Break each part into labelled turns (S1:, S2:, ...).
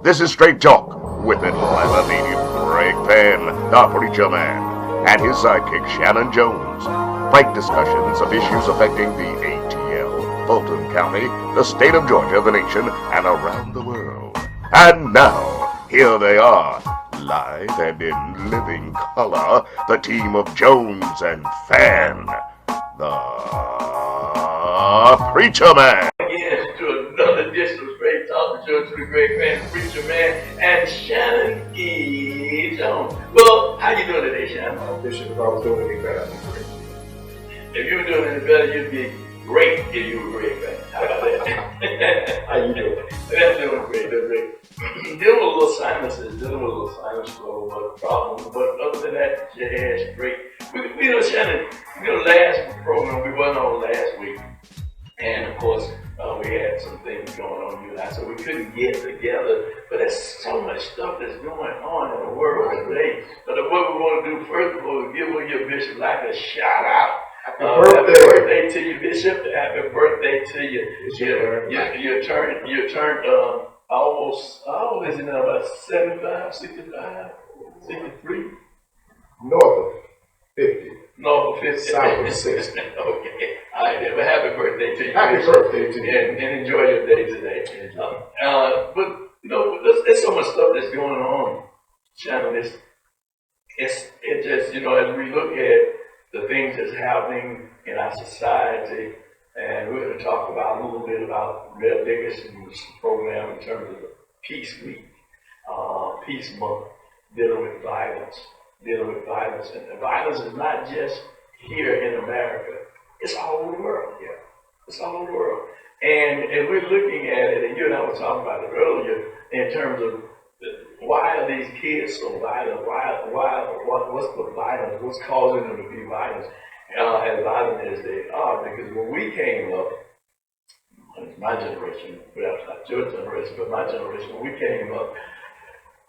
S1: This is Straight Talk with Atlanta native Greg Penn, the Preacher Man, and his sidekick Shannon Jones. Frank discussions of issues affecting the ATL, Fulton County, the state of Georgia, the nation, and around the world. And now, here they are, live and in living color, the team of Jones and Fan, the Preacher Man.
S2: Again, to another edition of Straight Talk, the George to the Great Man, Preacher Man, and Shannon E. Jones. Well, how you doing today, Shannon?
S3: Bishop, if I was doing any better, I'd be great.
S2: If you were doing any better, you'd be great if you were great, man. How about that?
S3: How you doing?
S2: That's doing great, doing great. Dealing with a little sinuses, dealing with a little sinus problem, but other than that, your hair's great. We know, Shannon, last program we wasn't on last week, and of course, we had some things going on, you and I, so we couldn't get together. But there's so much stuff that's going on in the world today. But what we want to do, first of all, is give your bishop like a shout out.
S3: Happy
S2: birthday to you, Bishop. Happy birthday to you. You turned almost, how old is it now? About 75, 65, 63?
S3: North of 50.
S2: North of 50.
S3: South of 60.
S2: Okay. All right, then. But happy birthday to you.
S3: Happy
S2: Bishop.
S3: birthday to you.
S2: And enjoy your day today. But, there's so much stuff that's going on, Shannon. It just, as we look at the things that's happening in our society, and we're going to talk about a little bit about Rev Dickinson's program in terms of Peace Week, Peace Month, dealing with violence. And violence is not just here in America, it's all over the world. Yeah. It's all over the world. And we're looking at it, and you and I were talking about it earlier, in terms of why are these kids so violent? What's the violence? What's causing them to be violent? As violent as they are, because when we came up, my generation, perhaps not your generation, but my generation, when we came up,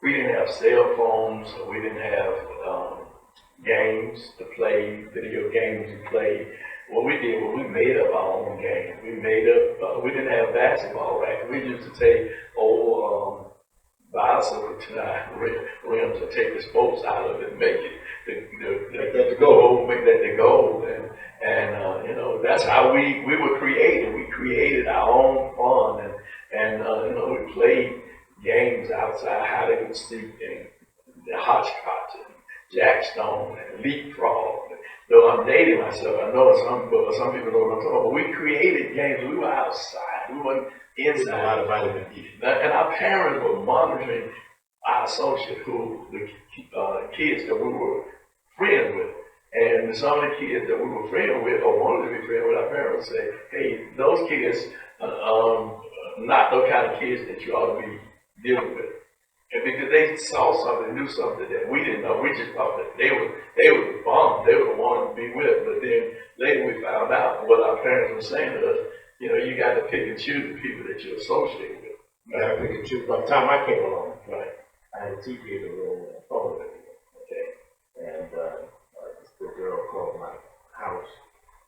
S2: we didn't have cell phones, we didn't have games to play, video games to play. What we did was we made up our own games. We didn't have basketball racks. We used to take old bicycle rims and take the spokes out of it and make it the goal, make that the goal. And that's how we were created. We created our own fun, and we played games outside, hide and seek, and the hotchpotch, and jackstone, and leapfrog. Though I'm dating myself, I know some people know what I'm talking about, but we created games. We were outside. We weren't inside.
S3: A lot of vitamin D.
S2: And our parents were monitoring our associates, the kids that we were friends with. And some of the kids that we were friends with or wanted to be friends with, our parents would say, hey, those kids are not those kind of kids that you ought to be dealing with. And because they saw something, knew something that we didn't know, we just thought that they were the bomb, they were the one to be with. But then later we found out what our parents were saying to us. You got to pick and choose the people that you associate with.
S3: You got to pick and choose. By the time I came along,
S2: Right.
S3: I had a TV in the room and a phone in the room.
S2: Okay.
S3: And this little girl called my house,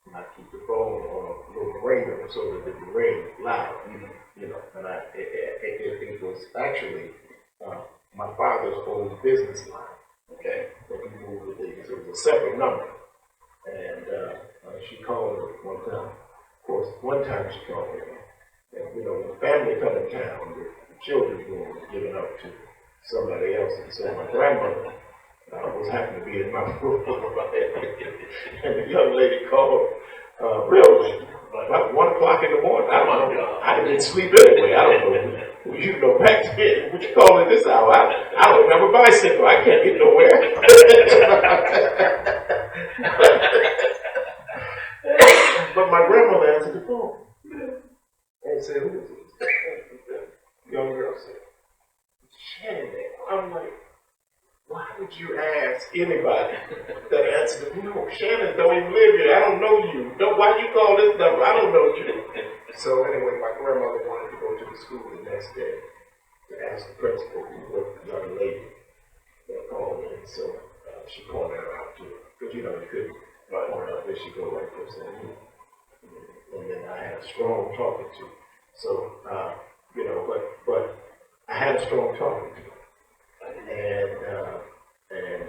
S3: and I keep the phone on a little ringer so that it would ring loud. And it was actually my father's old business line.
S2: Okay.
S3: But he moved it, so it was a separate number. And she called her one time. Of course, one time she called me, and when the family come in town, the children were given up to somebody else, and so my grandmother was happened to be in my room, and the young lady called real late, about 1 o'clock in the morning. I didn't sleep anyway. I don't know. Back then, what you calling this hour? I don't have a bicycle. I can't get nowhere. But my grandmother answered the phone and said, who is this? The young girl said, Shannon. I'm like, why would you ask anybody that answered the phone? No, Shannon don't even live here. I don't know you. Why you call this number? I don't know you. So anyway, my grandmother wanted to go to the school the next day to ask the principal who was the young lady that called in. So she pointed her out to her. Because you couldn't point out where she go like this. And then I had a strong talking to. So, but I had a strong talking to, and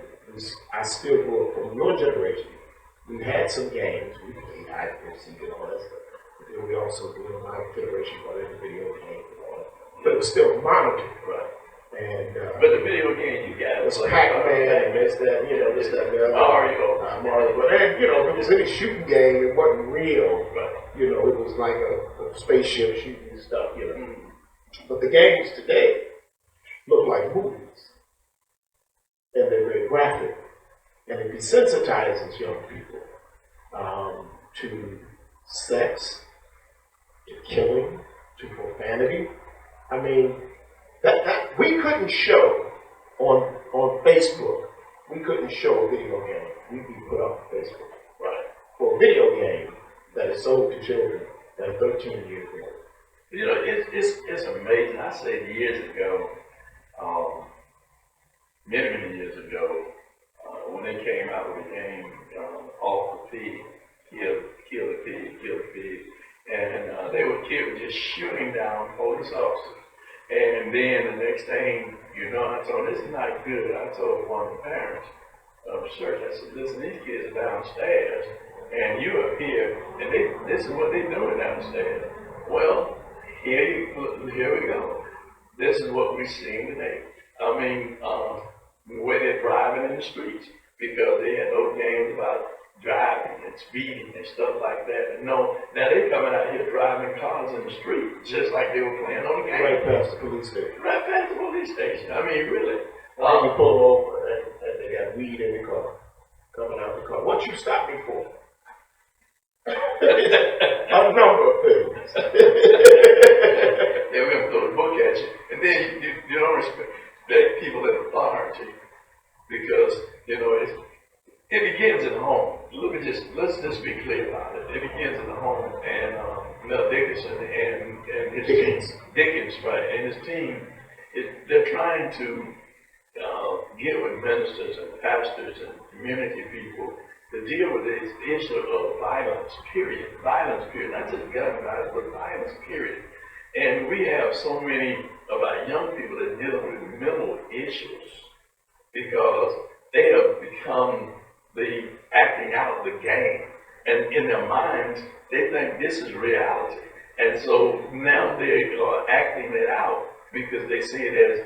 S3: I still grew up from your generation. We had some games, we played hide and seek and all that stuff. But then we also, my generation got into video games and all that. But it was still monitored, right? And
S2: but the video game you got
S3: was Pac-Man and this, that, this, that, and the other. Mario. But then, if it was any shooting game, it wasn't real. Right. It was like a spaceship shooting stuff, Mm-hmm. But the games today look like movies. And they're very graphic. And it desensitizes young people to sex, to killing, to profanity. I mean, that we couldn't show on Facebook. We couldn't show a video game. We'd be put off Facebook. Right. For a video game that is sold to children that are 13 years old.
S2: It's amazing. I said years ago, many years ago, when they came out with the game Off the Pig, Kill the Pig, and they were just shooting down police officers. And then the next thing I told, this is not good. I told one of the parents of the church, I said, listen, these kids are downstairs, and you up here, and this is what they're doing downstairs. Well, here we go. This is what we're seeing today. I mean, the way they're driving in the streets, because they had those games about driving and speeding and stuff like that. No, now they're coming out here driving cars in the street, just like they were playing on the game.
S3: Right past the police station.
S2: Right past the police station. I mean, really.
S3: You pull over and they got weed in the car, coming out the car. What you stop me for? A number of things.
S2: They're going to throw the book at you. And then you don't respect people in authority, because, it begins in the home. Let's just be clear about it. It begins in the home, and Mel Dickinson and his Dickens, right, and his team, they're trying to get with ministers and pastors and community people to deal with this issue of violence, period, not just gun violence, but violence, period. And we have so many of our young people that deal with mental issues because they have become the acting out the game. And in their minds, they think this is reality. And so now they are acting it out because they see it as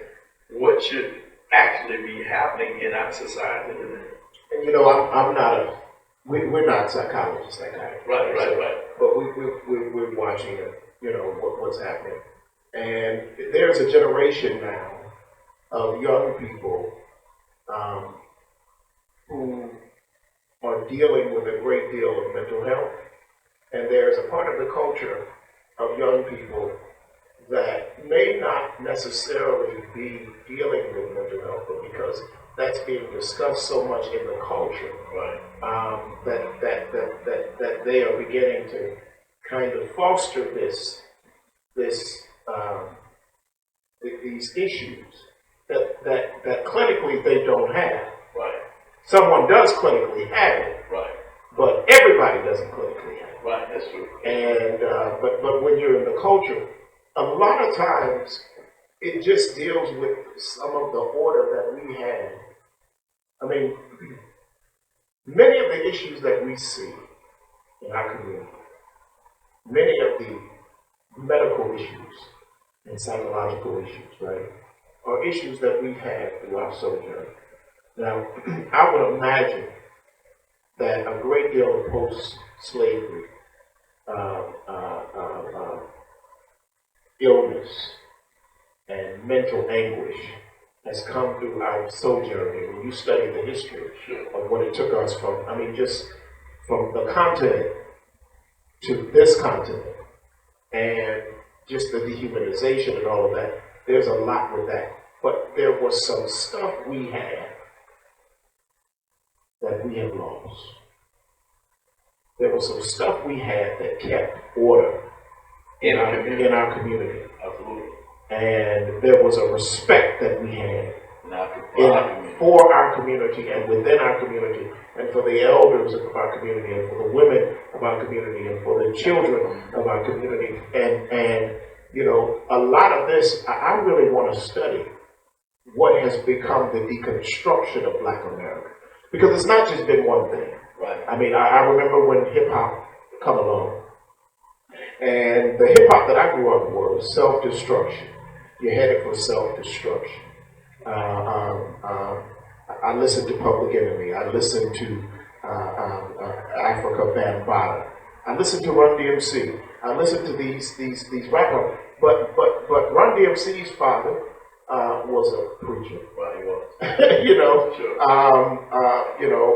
S2: what should actually be happening in our society today.
S3: And I'm not we're not psychologists like that.
S2: Right.
S3: But we're watching it, what's happening. And there's a generation now of young people who are dealing with a great deal of mental health. And there's a part of the culture of young people that may not necessarily be dealing with mental health, but because that's being discussed so much in the culture, right, that they are beginning to kind of foster these issues that clinically they don't have.
S2: Right.
S3: Someone does clinically have it.
S2: Right.
S3: But everybody doesn't clinically have it.
S2: Right, that's true.
S3: And but when you're in the culture, a lot of times it just deals with some of the order that we had. I mean, many of the issues that we see in our community, many of the medical issues and psychological issues, right, are issues that we've had through our sojourn. Now, I would imagine that a great deal of post-slavery illness and mental anguish has come through our sojourn. And when you study the history of what it took us from, just from the continent to this continent, and just the dehumanization and all of that, there's a lot with that. But there was some stuff we had that we have lost. There was some stuff we had that kept order in our community.
S2: Absolutely.
S3: And there was a respect that we had for our community and within our community, and for the elders of our community, and for the women of our community, and for the children of our community. And a lot of this, I really want to study what has become the deconstruction of Black America. Because it's not just been one thing.
S2: Right.
S3: I mean, I remember when hip hop come along. And the hip hop that I grew up with was self-destruction. You're headed for self-destruction. I listened to Public Enemy. I listened to Africa Bambaataa. I listened to Run DMC. I listened to these rappers. But Run DMC's father was a preacher.
S2: Right, he was.
S3: Sure.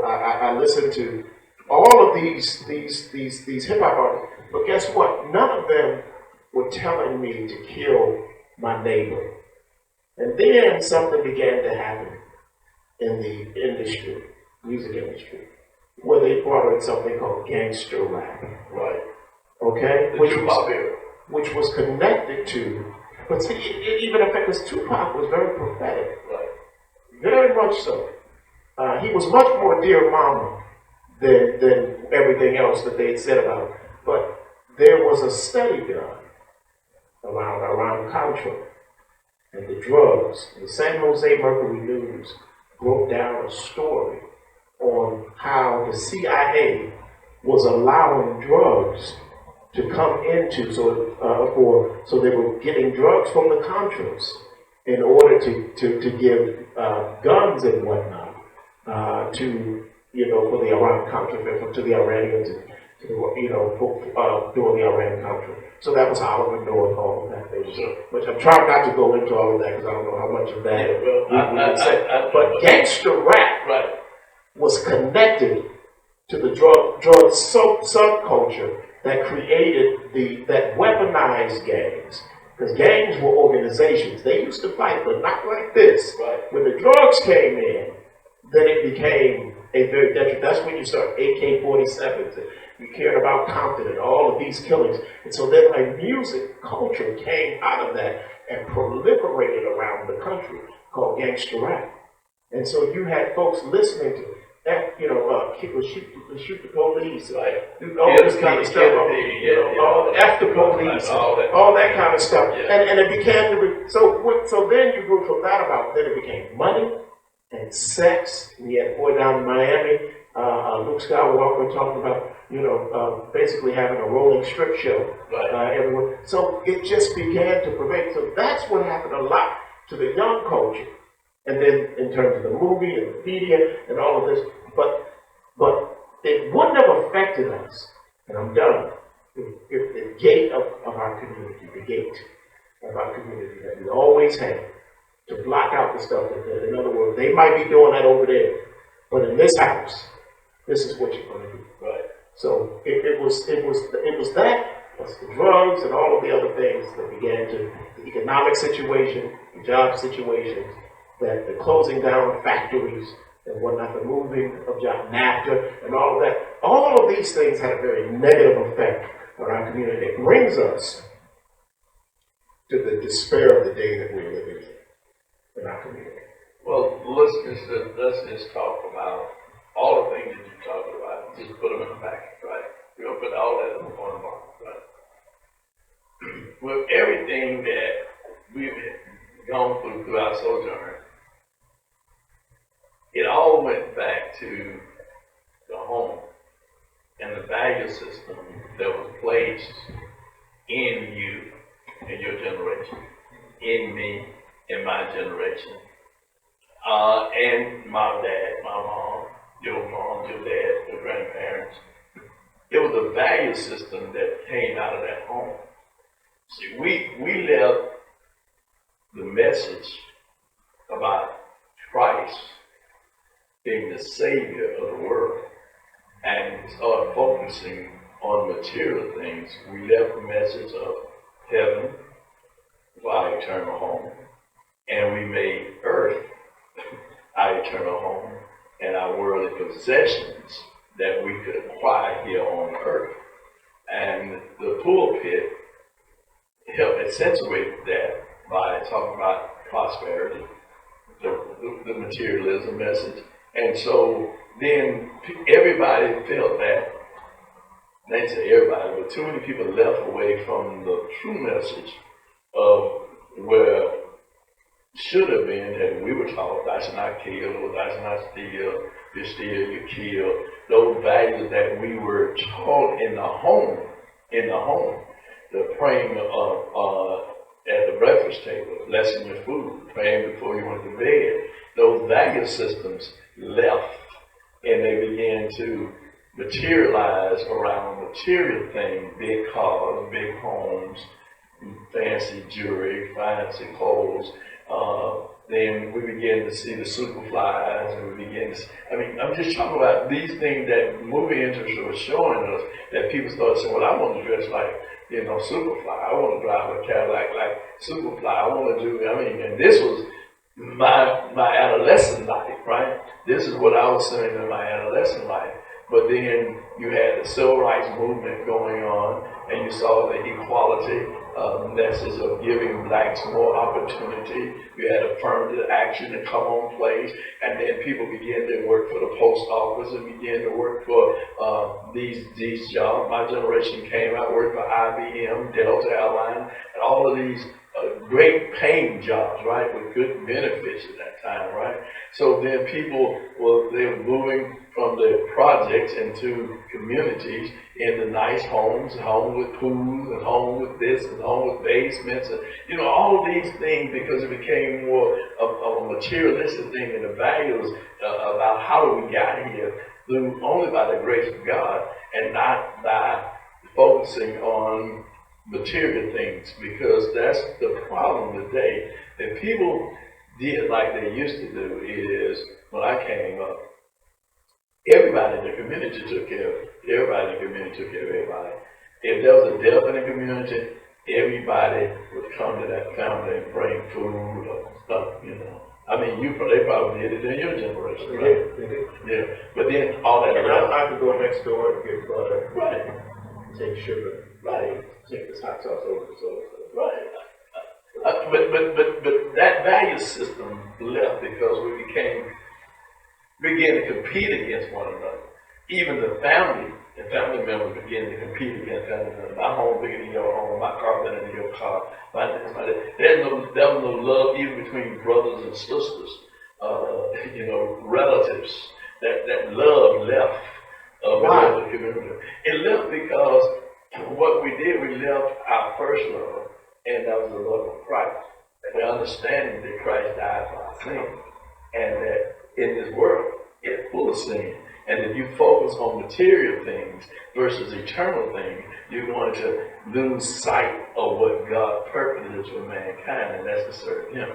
S3: I listened to all of these hip hop artists. But guess what? None of them were telling me to kill my neighbor. And then something began to happen in the industry, music industry, where they brought in something called gangster rap.
S2: Right.
S3: Okay?
S2: The
S3: which was connected to, but see, it even affected, because Tupac was very prophetic.
S2: Right.
S3: Very much so. He was much more dear mama than everything else that they had said about him. But there was a study done around Contra and the drugs. The San Jose Mercury News broke down a story on how the CIA was allowing drugs to come into, so they were getting drugs from the Contras in order to give guns and whatnot for the Iran-Contra, to the Iranians, during the Iran-Contra. So that was Oliver North, all of that. Which I'm trying not to go into all of that because I don't know how much of that we can say. But gangster rap was connected to the drug subculture that created that weaponized gangs. Because gangs were organizations. They used to fight, but not like this.
S2: Right.
S3: When the drugs came in, then it became a very detriment. That's when you start AK-47s. You cared about Compton and all of these killings. And so then a music culture came out of that and proliferated around the country called gangster rap. And so you had folks listening to that, shoot the police, all this kind of stuff, F the police, all that kind of stuff. And it began so then you grew from that about, then it became money and sex. We had a boy down in Miami, Luke Skywalker, talking about, basically having a rolling strip show everywhere. So it just began to pervade. So that's what happened a lot to the young culture. And then in terms of the movie and the media and all of this, but it wouldn't have affected us, and I'm done, if the gate of our community, that we always had to block out the stuff that, in other words, they might be doing that over there, but in this house, this is what you're going to do.
S2: Right.
S3: So it was that, plus the drugs and all of the other things that began to, the economic situation, the job situations, that the closing down of factories and whatnot, the moving of job, NAFTA and all of that. All of these things had a very negative effect on our community. It brings us to the despair of the day that we're living in our community.
S2: Well, let's just talk about all the things that you talked about. Just put them in the package, right? We're going to put all that in the one box, right? With everything that we've gone through our sojourn, it all went back to the home and the value system that was placed in you and your generation, in me, in my generation, and my dad, my mom, your dad, your grandparents. It was a value system that came out of that home. See, we left the message about Christ being the Savior of the world and started focusing on material things. We left the message of heaven for our eternal home, and we made earth our eternal home and our worldly possessions that we could acquire here on earth. And the pulpit helped accentuate that by talking about prosperity, the materialism message. And so then everybody felt that, they say everybody, but too many people left away from the true message of where should have been that we were taught, thou shalt not kill, or thou shalt not steal, you steal, you kill. Those values that we were taught in the home, the praying at the breakfast table, blessing your food, praying before you went to bed. Those value systems left and they began to materialize around material things, big cars, big homes, fancy jewelry, fancy clothes. Then we begin to see the superflies, and we begin to, I'm just talking about these things that movie interests were showing us, that people started saying, well, I want to dress like, Superfly. I want to drive a Cadillac like Superfly. I want to do, and this was my adolescent life, right? This is what I was saying in my adolescent life. But then you had the civil rights movement going on, and you saw the equality message of giving blacks more opportunity. You had affirmative action to come on place, and then people began to work for the post office and began to work for these jobs. My generation came out, worked for IBM, Delta Airlines, and all of these great paying jobs, right, with good benefits at that time, right? So then people they were moving from the projects into communities into nice homes, home with pools, and home with this, and home with basements, and all of these things, because it became more of a materialistic thing, and the values about how we got here through only by the grace of God, and not by focusing on material things, because that's the problem today. If people did like they used to do, is when I came up, everybody in the community took care of everybody. If there was a death in the community, everybody would come to that family and bring food or stuff, they probably did it in your generation, right?
S3: They did.
S2: Yeah. But then all that
S3: I could go next door and get butter.
S2: Right.
S3: Take sugar.
S2: Right.
S3: Take this hot sauce over the soda.
S2: Right. But that value system left because we began to compete against one another. Even the family members began to compete against family members. My home bigger than your home, my car better than your car. There was no love even between brothers and sisters, relatives. That love left the community. It left because what we did, we left our first love, and that was the love of Christ. And the understanding that Christ died for our sin, and that in this world, it's full of sin. And if you focus on material things versus eternal things, you're going to lose sight of what God's purpose is for mankind, and that's to serve Him,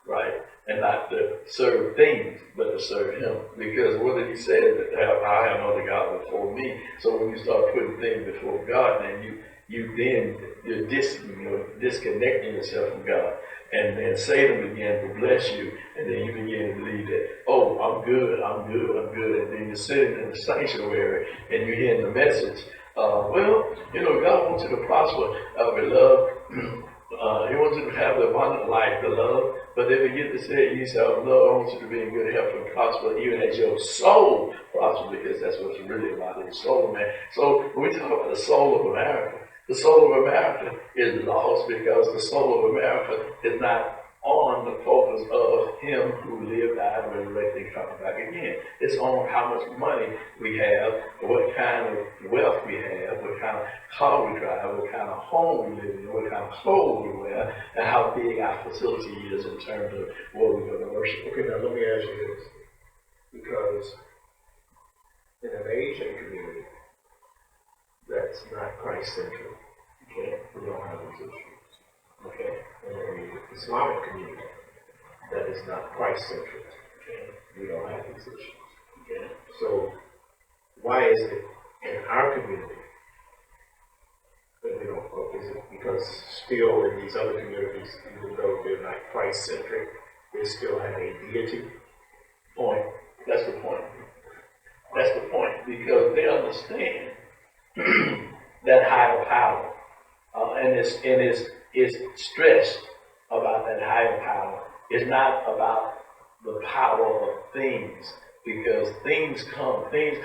S2: right? And not to serve things, but to serve Him. Because what did He say? That I have no other God before me. So when you start putting things before God, then you're disconnecting yourself from God. And then Satan began to bless you, and then you begin to believe that, oh, I'm good. And then you're sitting in the sanctuary, and you're hearing the message. God wants you to prosper, beloved. He wants you to have the abundant life, the love. But they begin to say, He said, Lord, I want you to be in good health and prosper, even as your soul prosper, because that's what it's really about, the soul, man. So when we talk about the soul of America, the soul of America is lost because the soul of America is not on the focus of Him who lived, died, resurrected, and coming back again. It's on how much money we have, what kind of wealth we have, what kind of car we drive, what kind of home we live in, what kind of clothes we wear, and how big our facility is in terms of what we're going to worship.
S3: Okay, now let me ask you this. Because in an Asian community that's not Christ-centered,
S2: Okay.
S3: we don't have these issues.
S2: Okay.
S3: In an Islamic community that is not Christ-centered, we don't have these issues.
S2: Okay.
S3: So why is it in our community that we don't? Is it because still in these other communities, even though they're not Christ-centric, they still have a deity?
S2: Point. That's the point. That's the point, because they understand that higher power, and is stressed about that higher power. It's not about the power of things, because things come and things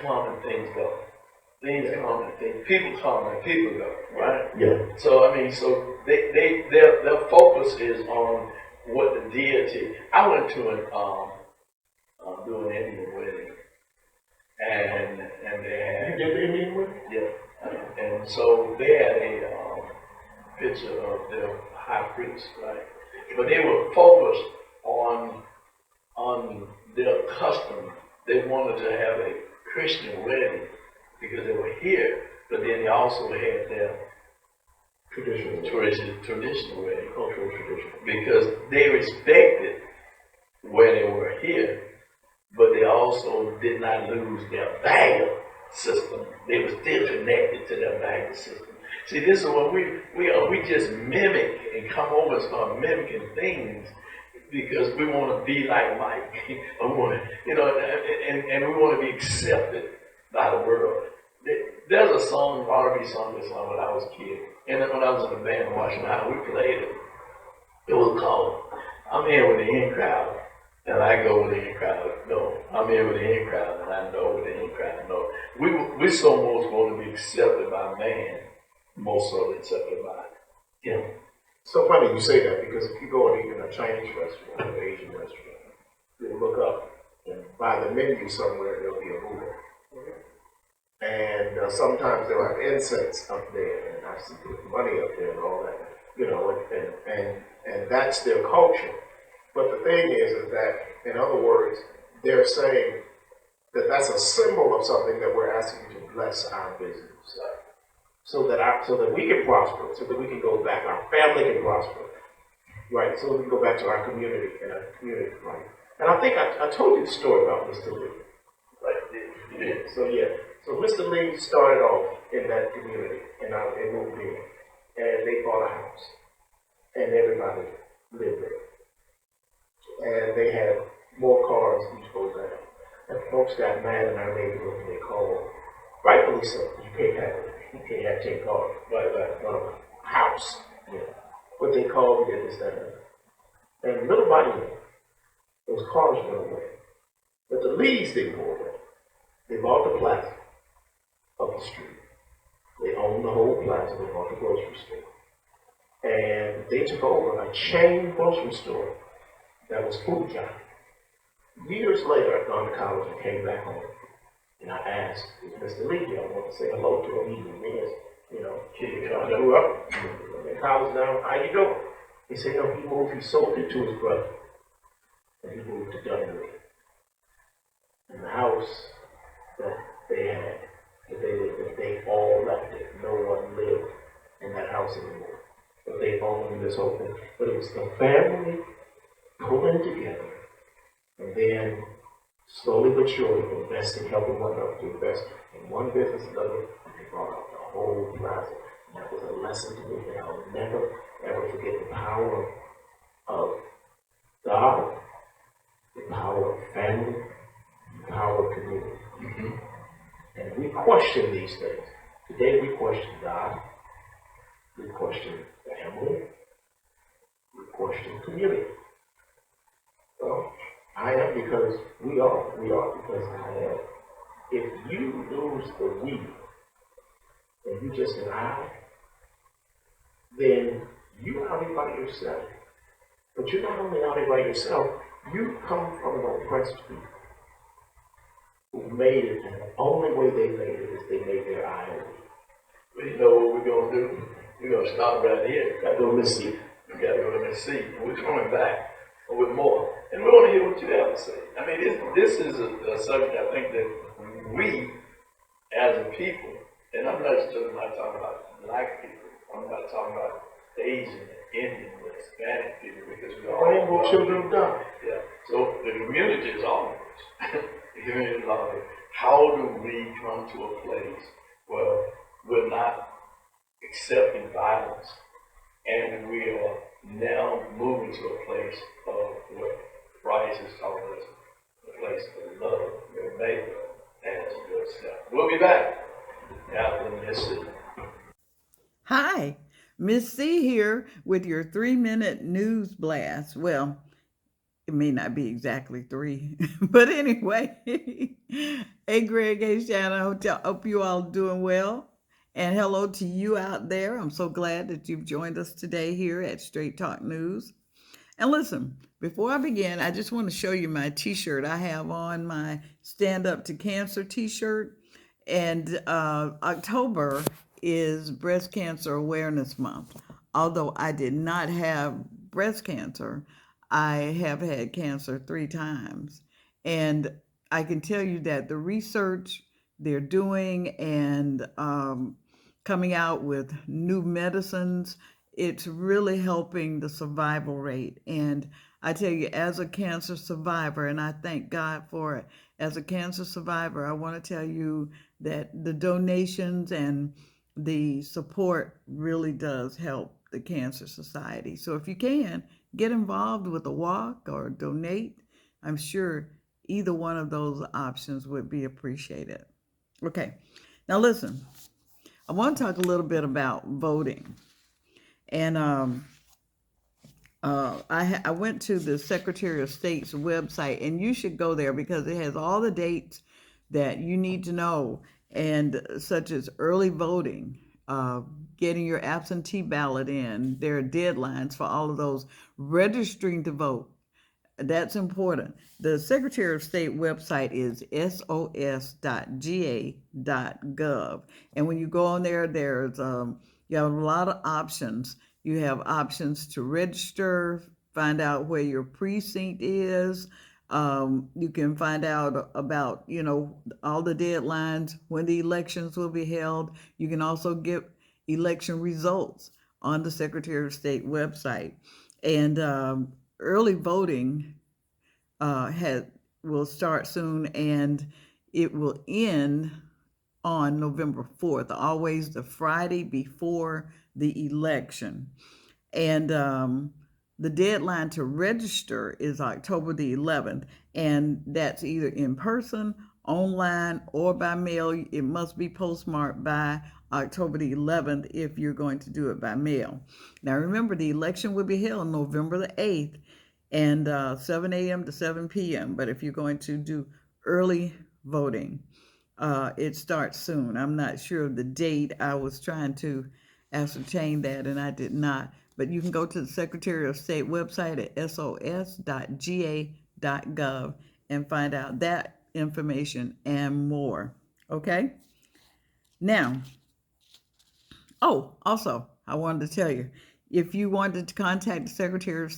S2: go. Things come and things, people come and people go, right?
S3: Yeah.
S2: So I mean, so their focus is on what the deity. I went to do an Indian wedding, and they
S3: You did the Indian one?
S2: had and so they had a picture of their high priest, right? But they were focused on their custom. They wanted to have a Christian wedding because they were here, but then they also had their traditional wedding, cultural tradition, because they respected where they were here, but they also did not lose their value system. They were still connected to their value system. See, this is what we just mimic and come over and start mimicking things because we want to be like Mike. and we want to be accepted by the world. There's a song, R&B song, when I was a kid, and when I was in the band in Washington High, we played it. It was called "I'm Here with the In Crowd." And I go with the in crowd. No, I'm here with the in crowd, and I know with the in crowd. No, we so most want to be accepted by man, more so than accepted by him.
S3: So funny you say that because if you go and eat in a Chinese restaurant or Asian restaurant, you'll look up and by the menu somewhere there'll be a Buddha. And sometimes they'll have incense up there, and I see money up there and all that, and that's their culture. But the thing is that, in other words, they're saying that that's a symbol of something that we're asking you to bless our business, so that we can prosper, so that we can go back, our family can prosper, right? So we can go back to our community and our community, right? And I think I told you the story about Mr. Lee, right? Yeah. So Mr. Lee started off in that community, and they moved in, and they bought a house, and everybody lived there. And they had more cars each goes down. And folks got mad in our neighborhood and they called, rightfully so, you can't have 10 cars right on a house. Yeah. But they called, we did this, that, and that. And little by little, those cars went away. But the leads didn't go away. They bought the plaza of the street. They owned the whole plaza, they bought the grocery store. And they took over a chain grocery store that was Food Giant. Years later, I'd gone to college and came back home. And I asked, Mr. Lee, I want to say hello to him. He was, I grew up in college now. How you doing? He said, he sold it to his brother. And he moved to Dunwoody. And the house that they had, that they lived in, they all left it. No one lived in that house anymore. But they owned this whole thing. But it was the family pulling together, and then slowly but surely investing, helping one another to invest in one business, another, and they brought out the whole plaza. And that was a lesson to me that I'll never, ever forget the power of God, the power of family, the power of community. Mm-hmm. And we question these things. Today we question God, we question family, we question community. Well, I am because we are because I am. If you lose the we and you just an I, then you're out here by yourself. But you're not only out here by yourself, you come from an oppressed people who made it, and the only way they made it is they made their I over.
S2: Well, you know what we're going to do? We're going to stop right here.
S3: Got to go to Mississippi.
S2: We got to go to Mississippi. We're coming back with more. And we want to hear what you have to say. I mean, this is a subject I think that we, as a people, and I'm not talking about black people, I'm not talking about Asian, Indian, or Hispanic people, because we all
S3: rainbow children of God.
S2: Yeah. So the community is all of us. The community is all of us. How do we come to a place where we're not accepting violence, and we are now moving to a place of what Christ has taught us, a place of love your neighbor as yourself. We'll be back after Missy.
S4: Hi, Miss C here with your 3-minute news blast. Well, It may not be exactly 3, but anyway. Hey, Greg, hey, Shannon. Hope you all doing well. And hello to you out there. I'm so glad that you've joined us today here at Straight Talk News. And listen, before I begin, I just want to show you my t-shirt. I have on my Stand Up to Cancer t-shirt. And October is Breast Cancer Awareness Month. Although I did not have breast cancer, I have had cancer 3 times. And I can tell you that the research they're doing and coming out with new medicines, it's really helping the survival rate. And I tell you, as a cancer survivor, and I thank God for it, as a cancer survivor, I want to tell you that the donations and the support really does help the Cancer Society. So if you can, get involved with a walk or donate. I'm sure either one of those options would be appreciated. Okay, now listen, I want to talk a little bit about voting. And I went to the Secretary of State's website, and you should go there because it has all the dates that you need to know, and such as early voting, getting your absentee ballot in. There are deadlines for all of those. Registering to vote. That's important. The Secretary of State website is sos.ga.gov. And when you go on there, there's you have a lot of options. You have options to register, find out where your precinct is. You can find out about, all the deadlines, when the elections will be held. You can also get election results on the Secretary of State website. And early voting will start soon, and it will end on November 4th, always the Friday before the election. And the deadline to register is October the 11th, and that's either in person, online, or by mail. It must be postmarked by October the 11th if you're going to do it by mail. Now remember, the election will be held November the 8th, and 7 a.m. to 7 p.m. But if you're going to do early voting, it starts soon. I'm not sure of the date. I was trying to ascertain that, and I did not. But you can go to the Secretary of State website at sos.ga.gov and find out that information and more. Okay? Now, also, I wanted to tell you, if you wanted to contact the Secretary of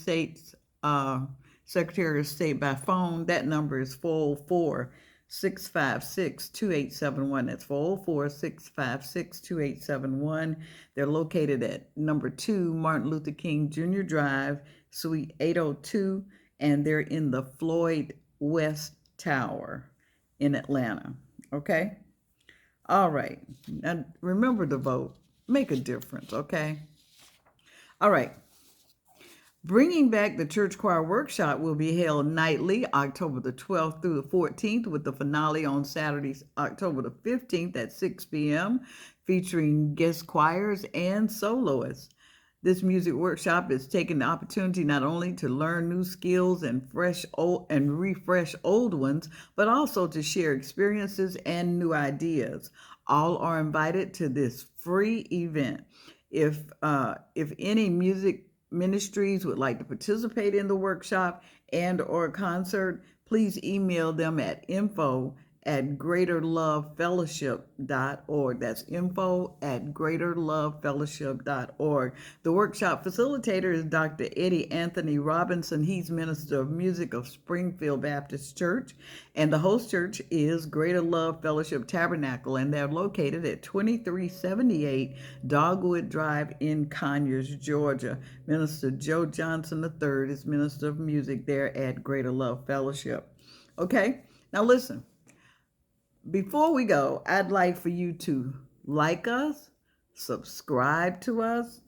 S4: State by phone, that number is 404-656-2871. That's 404-656-2871. They're located at number 2 Martin Luther King Jr. Drive, Suite 802, and they're in the Floyd West Tower in Atlanta. Okay? All right. Now, remember to vote. Make a difference, okay? All right. Bringing Back the Church Choir Workshop will be held nightly, October the 12th through the 14th, with the finale on Saturday, October the 15th at 6 p.m., featuring guest choirs and soloists. This music workshop is taking the opportunity not only to learn new skills and refresh old ones, but also to share experiences and new ideas. All are invited to this free event. If any music ministries would like to participate in the workshop and or concert, please email them at info@greaterlovefellowship.org. That's info@greaterlovefellowship.org. The workshop facilitator is Dr. Eddie Anthony Robinson. He's Minister of Music of Springfield Baptist Church, and the host church is Greater Love Fellowship Tabernacle, and they're located at 2378 Dogwood Drive in Conyers, Georgia. Minister Joe Johnson III is Minister of Music there at Greater Love Fellowship. Okay, now listen. Before we go, I'd like for you to like us, subscribe to us,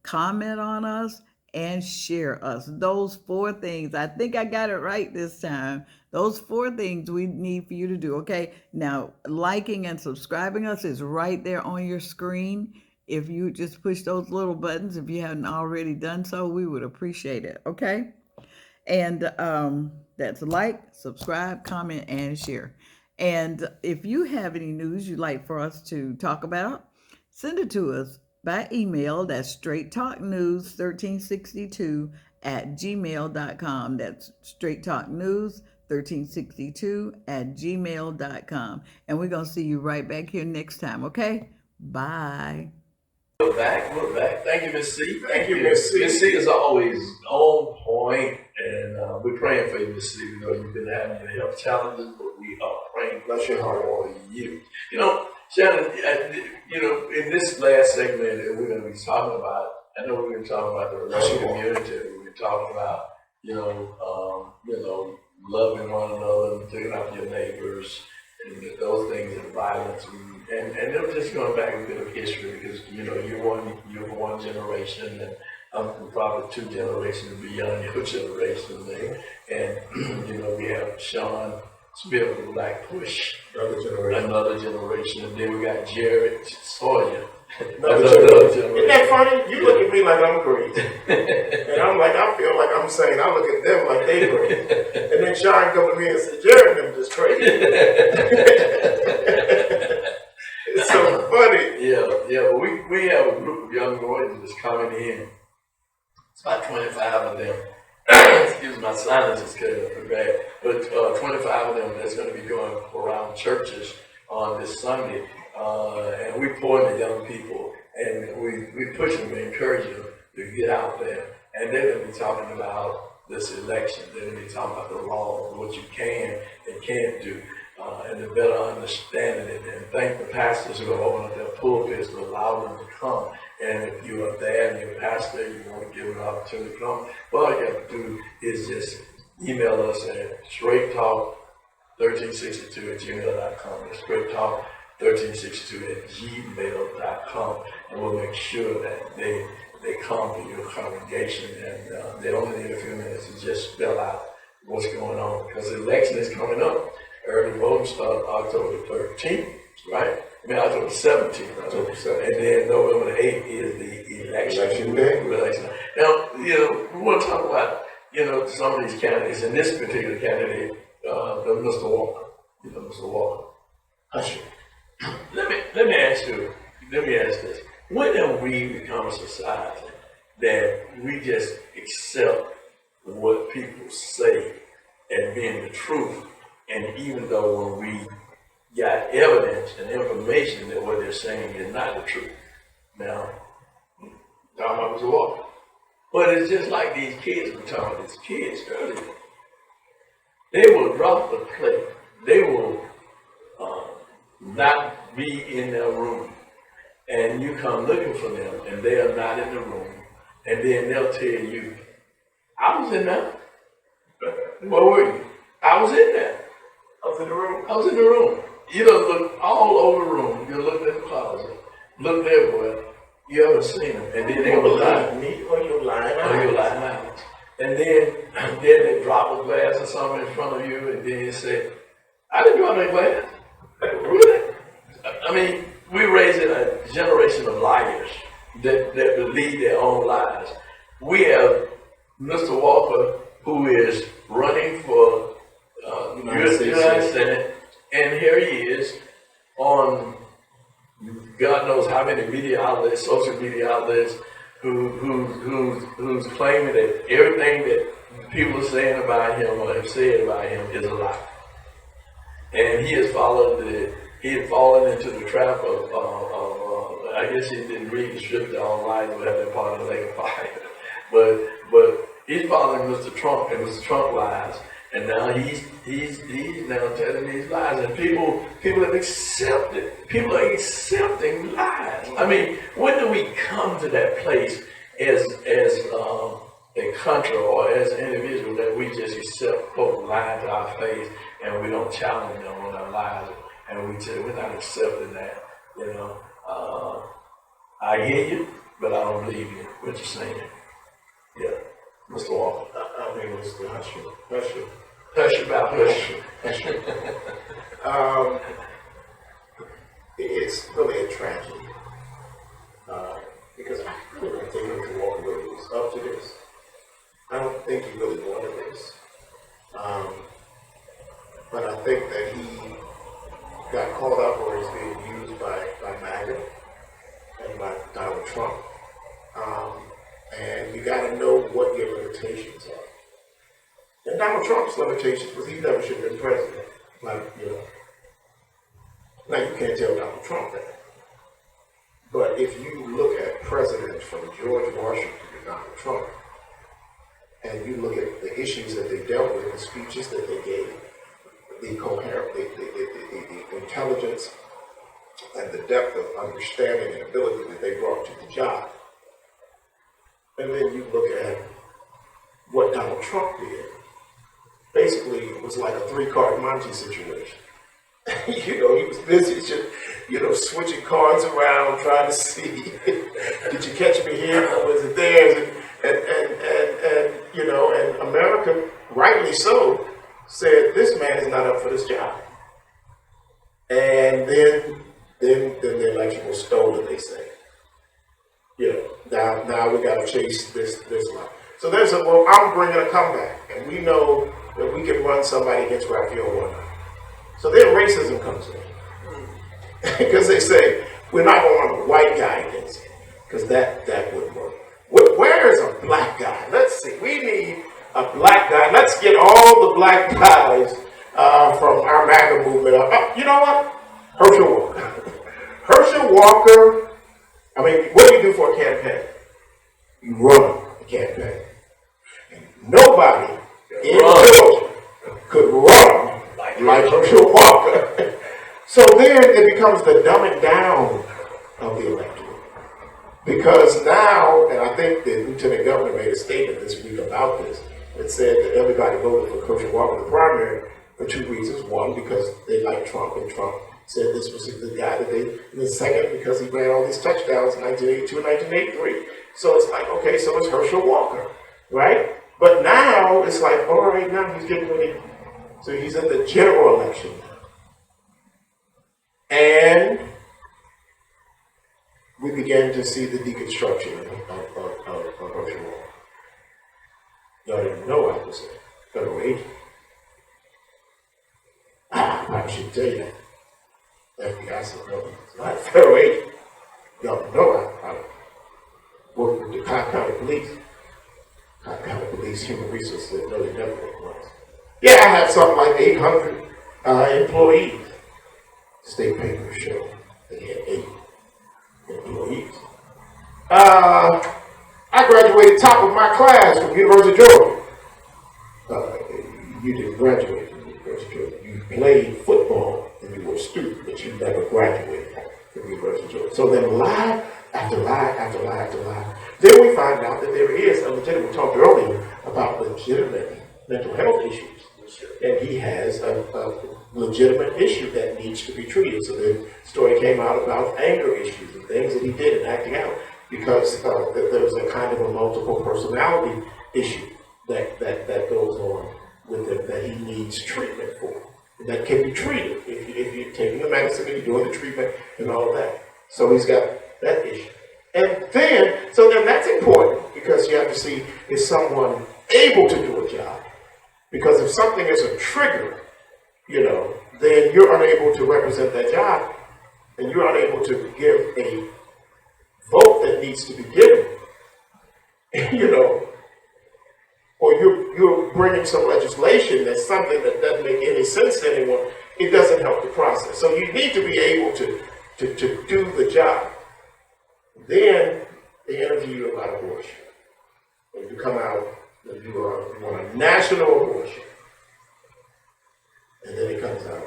S4: comment on us, and share us. Those 4 things. I think I got it right this time. Those 4 things we need for you to do, okay? Now, liking and subscribing us is right there on your screen. If you just push those little buttons, if you haven't already done so, we would appreciate it, okay? And that's like, subscribe, comment, and share. And if you have any news you'd like for us to talk about, send it to us by email. That's straight talk news 1362 at gmail.com. That's straight talk news 1362 at gmail.com. And we're going to see you right back here next time, okay? Bye.
S2: We're back. We're back. Thank you, Miss C.
S3: Thank you, Miss C.
S2: Miss C is always on point, and we're praying for you, Miss C. We know you've been having your health challenges, but we are praying
S3: Bless your heart.
S2: for you. You know, Shannon, you know, in this last segment that we're going to be talking about, I know we're going to talk about the Russian community. We're talking about, you know, loving one another and taking out your neighbors and those things and violence and they're just going back a bit of history because you know you're one generation and I'm probably 2 generations beyond your generation there. And you know we have Sean Smith with Black Push, another generation, and then we got Jared Sawyer.
S3: Another generation. Isn't that funny? You look at me like I'm great. And I'm like, I feel like I'm saying, I look at them like they great. And then Sean comes to me and says, Jared and them just crazy. It's so funny.
S2: Yeah, but we have a group of young boys that's coming in. It's about 25 of them. Excuse my silence is kind of bad. But 25 of them that's going to be going around churches on this Sunday. And we pour into young people, and we push them, we encourage them to get out there. And they're going to be talking about this election. They're going to be talking about the law, what you can and can't do, and to better understand it. And thank the pastors who are opening up their pulpits to allow them to come. And if you are there and you're a pastor, you want to give an opportunity to come, well, all you have to do is just email us at straighttalk1362@gmail.com. It's straighttalk1362@gmail.com, and we'll make sure that they come to your congregation, and they only need a few minutes to just spell out what's going on, because the election is coming up. Early voting starts October 13th, right? I mean October 17th, and then November the 8th is the election day. Now, you know, we want to talk about, you know, some of these candidates, and this particular candidate, Mr. Walker. You know, Mr. Walker. Let me ask this. When have we become a society that we just accept what people say as being the truth, and even though when we got evidence and information that what they're saying is not the truth? Now, talking about Mr. Walker. But it's just like these kids, we're talking about these kids earlier. They will drop the plate. They will not be in their room, and you come looking for them and they are not in the room, and then they'll tell you, I was in there. Where were you? I was in there.
S3: I was in the room.
S2: I was in the room. You done looked all over the room. You looked in the closet, looked everywhere. You haven't seen them, and then they will lie.
S3: Me or your lying eyes.
S2: Or your lying eyes. And then they drop a glass or something in front of you, and then you say, I didn't drop that glass. Really? I mean, we're raising a generation of liars that believe their own lies. We have Mr. Walker, who is running for United Senate, and here he is on God knows how many media outlets, social media outlets, who's claiming that everything that people are saying about him or have said about him is a lie. And he has fallen into the trap of I guess he didn't read the scripture online, but have been part of the lake of fire. But he's following Mr. Trump and Mr. Trump lies. And now he's now telling these lies, and people have accepted. People are accepting lies. I mean, when do we come to that place as a country or as an individual that we just accept folks lying to our face and we don't challenge them on our lies, and we say we're not accepting that? You know, I hear you, but I don't believe you. What you're saying? Yeah, Mr. Walker.
S3: I mean, Mr. Hush.
S2: Hush about hush.
S3: It's really a tragedy. Because I really don't think Mr. Walker really was up to this. I don't think he really wanted this. But I think that he got caught up or is being used by MAGA and by Donald Trump. And you got to know what your limitations are. And Donald Trump's limitations was he never should have been president. Now you can't tell Donald Trump that. But if you look at presidents from George Washington to Donald Trump, and you look at the issues that they dealt with, the speeches that they gave, the coherent, the intelligence, and the depth of understanding and ability that they brought to the job. And then you look at what Donald Trump did. Basically, it was like a three-card Monte situation. He was busy just, switching cards around, trying to see, did you catch me here, or was it theirs? And America, rightly so, said this man is not up for this job. And then the election was stolen, they say. Now we got to chase this line. So I'm bringing a comeback, and we know that we can run somebody against Raphael Warnock. So then racism comes in. Because they say, we're not going to run a white guy against him, because that wouldn't work. Where is a black guy? Let's see. We need a black guy. Let's get all the black guys from our MAGA movement up. You know what? Herschel Walker. Herschel Walker, what do you do for a campaign? You run a campaign. And nobody in Georgia could run like Herschel Walker. So then it becomes the dumbing down of the electorate. Because now, and I think the Lieutenant Governor made a statement this week about this, that said that everybody voted for Herschel Walker in the primary for two reasons. One, because they liked Trump, and Trump said this was the guy that they, and the second, because he ran all these touchdowns in 1982 and 1983. So it's like, okay, so it's Herschel Walker, right? But now it's like, all right, now he's getting ready. So he's in the general election. And we began to see the deconstruction of Herschel Walker. Y'all didn't know I was a federal agent. I should tell you that. FBI said, no, it's not a federal agent. Y'all didn't know I worked with the Cobb County Police. Cobb County Police Human Resources that know they never was. Yeah, I have something like 800 employees. State papers show they had 8 employees. I graduated top of my class from University of Georgia. You didn't graduate from University of Georgia. You played football and you were a student, but you never graduated from University of Georgia. So then lie after lie after lie after lie. Then we find out that there is a legitimate, we talked earlier about legitimate mental health issues. And he has a legitimate issue that needs to be treated. So the story came out about anger issues and things that he did in acting out, because there was a kind of a multiple personality issue that goes on with him that he needs treatment for. That can be treated if you're taking the medicine and you're doing the treatment and all of that. So he's got that issue. And then that's important, because you have to see, is someone able to do a job? Because if something is a trigger, then you're unable to represent that job, and you're unable to give a vote that needs to be given, or you're bringing some legislation that's something that doesn't make any sense to anyone. It doesn't help the process. So you need to be able to do the job. Then they interview you about abortion. When you come out, you want a national abortion. And then it comes out,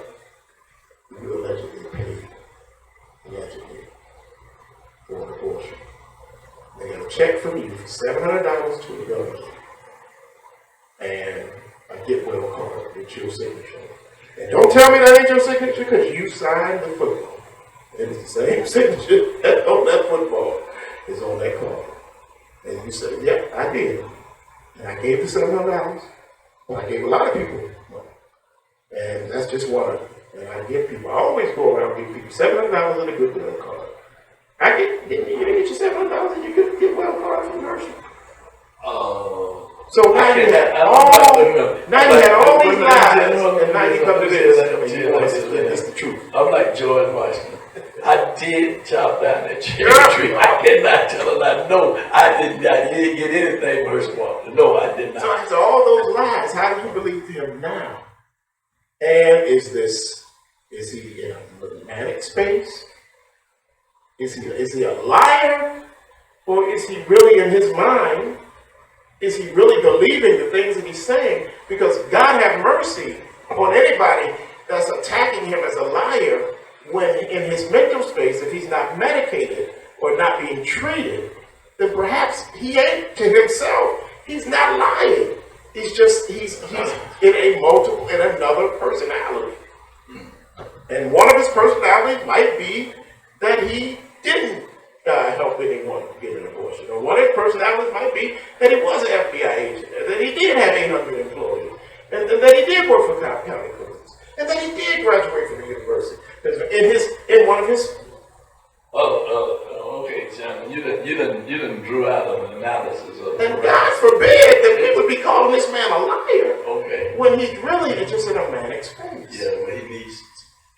S3: you allegedly paid, for an abortion. They get a check from you for $700 to the government, and a get well card with your signature. And don't tell me that ain't your signature, because you signed the football. And it's the same signature that's on that football is on that card. And you say, yeah, I did. And I gave the $700. Well, I gave a lot of people money. And that's just one of them. And I give people, I always go around and give people $700 and a goodwill card. You didn't get your $700 and you could get well card from Hershey. So now you had all these lies, and now you come to this, and you want to say it's the truth.
S2: I'm like George Washington. I did chop down that cherry tree. I cannot tell a lie. No, I did not get anything worse than Walter. No, I did not.
S3: So all those lies, how do you believe him now? And is he in a manic space? Is he a liar? Or is he really in his mind? Is he really believing the things that he's saying? Because God have mercy on anybody that's attacking him as a liar when in his mental space, if he's not medicated or not being treated, then perhaps he ain't to himself. He's not lying. He's in another personality. And one of his personalities might be that he didn't help anyone get an abortion. Or one of his personalities might be that he was an FBI agent, and that he did have 800 employees, and that he did work for Cobb County Prisons, and that he did graduate from the university. In one of his.
S2: Okay, John, you done drew out an analysis of.
S3: And God forbid that we would be calling this man a liar.
S2: Okay.
S3: When he's really just in a manic space.
S2: Yeah, well, he needs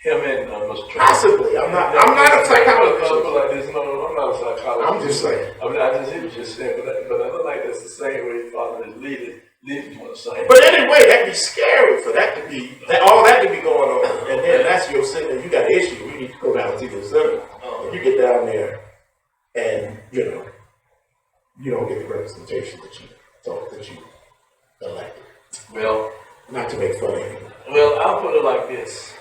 S2: him and Mr. Trump.
S3: Possibly. I'm not a psychologist.
S2: I'm not a psychologist.
S3: I'm just saying.
S2: I mean, I just hear what you're saying, but I don't like that's the same way your father is leading on the same.
S3: But anyway, that'd be scary for that to be, all that to be going on. And then that's your center. You got an issue. You need to go down to the center. And you get down there and, you don't get the representation that you thought that you elected.
S2: Well,
S3: not to make fun of anyone.
S2: Well, I'll put it like this.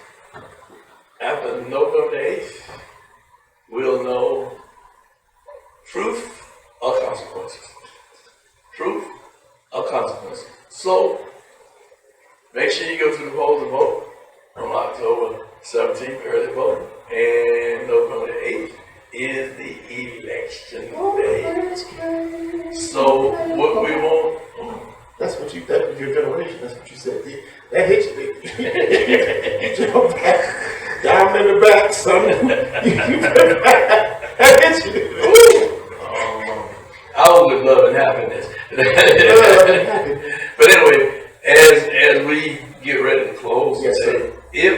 S2: After November 8th, we'll know truth or consequences. Truth or consequences. So, make sure you go to the polls and vote on October 17th, early voting. And November 8th is the election day. So, what we want...
S3: That's your generation, that's what you said. That hit you. You jumped back, down in the back, son. That hit you.
S2: I would love and happiness. But anyway, as we get ready to close,
S3: yes, sir.
S2: If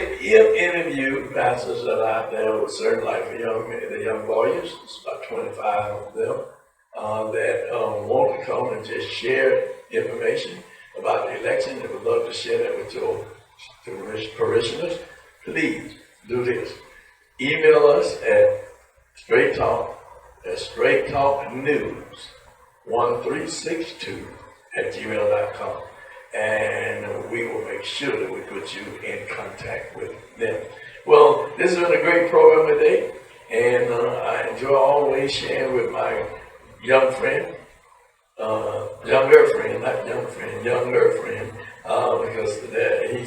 S2: any of you pastors that are out there with Certain Life for the young warriors, it's about 25 of them, that want to come and just share information about the election, and would love to share that with your parishioners, please do this. Email us at Straight Talk, Straight Talk News 1362@gmail.com, and we will make sure that we put you in contact with them. Well, this has been a great program today, and I enjoy always sharing with my younger friend, because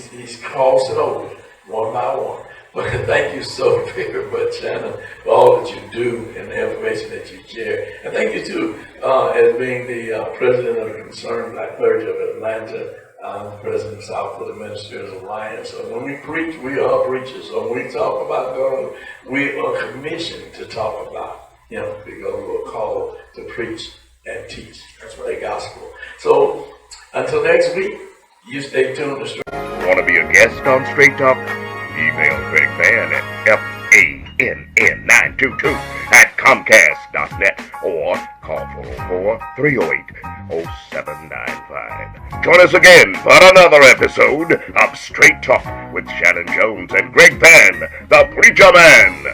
S2: he's crossing over one by one. But thank you so very much, Shannon, for all that you do and the information that you share. And thank you too, as being the president of the Concerned Black Clergy of Atlanta, the president of South Florida Ministers Alliance. So when we preach, we are preachers. So when we talk about God, we are commissioned to talk about Him, because we are called to preach and teach the gospel. So until next week, you stay tuned to Straight.
S1: Want to be a guest on Straight Talk? Email Greg Fan at FANN922 at Comcast.net or call 404-308-0795. Join us again for another episode of Straight Talk with Shannon Jones and Greg Fan, the Preacher Man.